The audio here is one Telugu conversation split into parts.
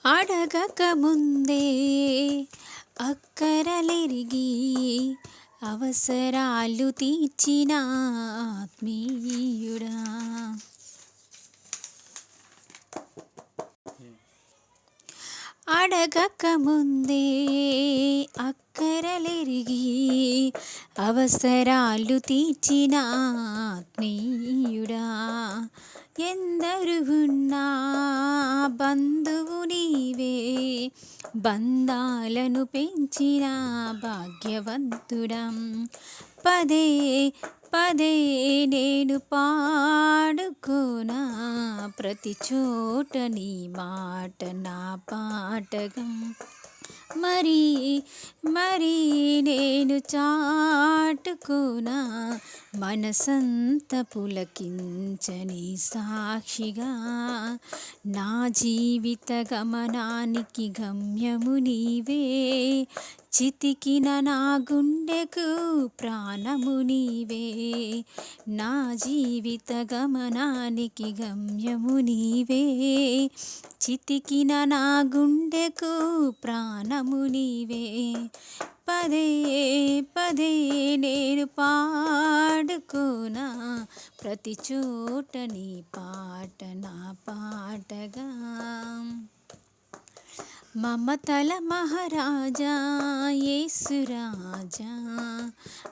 అడగక ముందే అక్కరలెరిగి అవసరాలు తీర్చిన ఆత్మీయుడా. అడగక ముందే అక్కరలెరిగి అవసరాలు తీర్చిన ఆత్మీయుడా. ఎందరు ఉన్నా బంధువు నీవే, బంధాలను పెంచిన భాగ్యవంతుడం. పదే పదే నేను పాడుకోనా ప్రతి చోట నీ మాట నా పాటగం. మరి మరి నేను చాటుకోనా మనసంత పులకించని సాక్షిగా. నా జీవిత గమనానికి గమ్యము నీవే, చితికిన నా గుండెకు ప్రాణము నీవే. నా జీవిత గమనానికి గమ్యము నీవే, చితికిన నా గుండెకు ప్రాణము నీవే. పదే పదే నేను పాడుకోనా ప్రతి చోట నీ పాట నా పాటగా. మమతల మహారాజా యేసురాజా,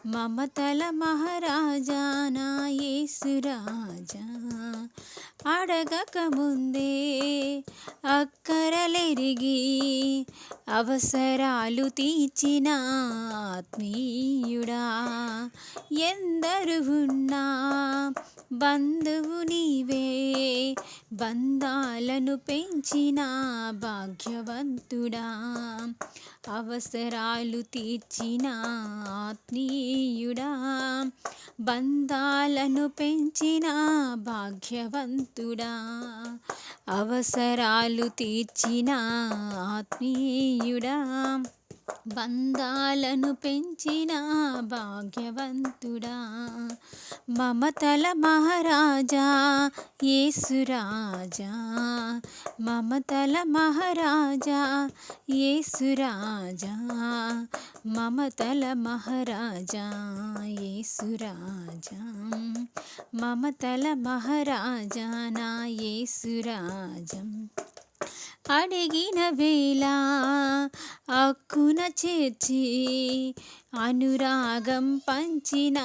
మమతల మహారాజా నా యేసురాజా. అడగక ముందే అక్కరలెరిగి అవసరాలు తీర్చిన ఆత్మీయుడా. ఎందరు ఉన్నా బంధువు నీవే, బంధాలను పెంచిన భాగ్యవంతుడా. అవసరాలు తీర్చిన ఆత్మీయుడా, బంధాలను పెంచిన భాగ్యవంతుడా. అవసరాలు తీర్చిన ఆత్మీయుడా, బంధాలను పెంచిన భాగ్యవంతుడా. మమతల మహారాజా యేసురాజా, మమతల మహారాజా యేసురాజా, మమతల మహారాజా యేసురాజా, మమతల మహారాజా నా యేసురాజం. అడిగిన వేళ అక్కున చేర్చి అనురాగం పంచిన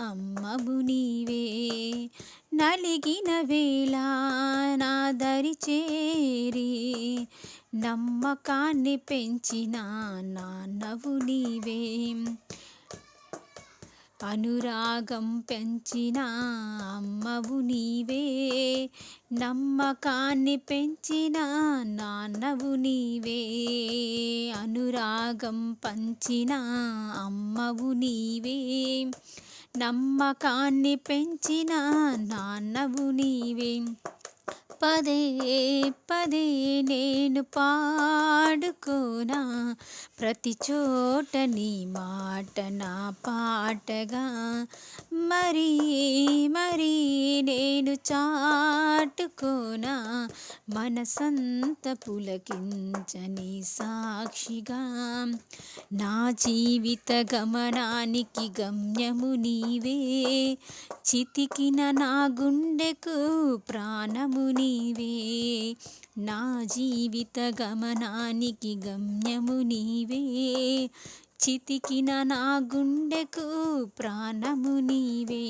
అమ్మవు నీవే. నలిగిన వేళ నా దరి చేరి నమ్మకాన్ని పెంచిన నాన్నవు నీవే. అనురాగం పెంచిన అమ్మవు నీవే, నమ్మకాన్ని పెంచిన నాన్నవు నీవే. అనురాగం పంచిన అమ్మవు నీవే, నమ్మకాన్ని పెంచిన నాన్నవు నీవే. పదే పదే నేను పాడుకోనా ప్రతి చోట నీ మాట నా పాటగా. మరి మరి నేను చాటుకోనా మనసంత పులకించని సాక్షిగా. నా జీవిత గమనానికి గమ్యము నీవే, చితికిన నా గుండెకు ప్రాణము నీవే. నా జీవిత గమనానికి గమ్యము నీవే, చితికిన నా గుండెకు ప్రాణము నీవే.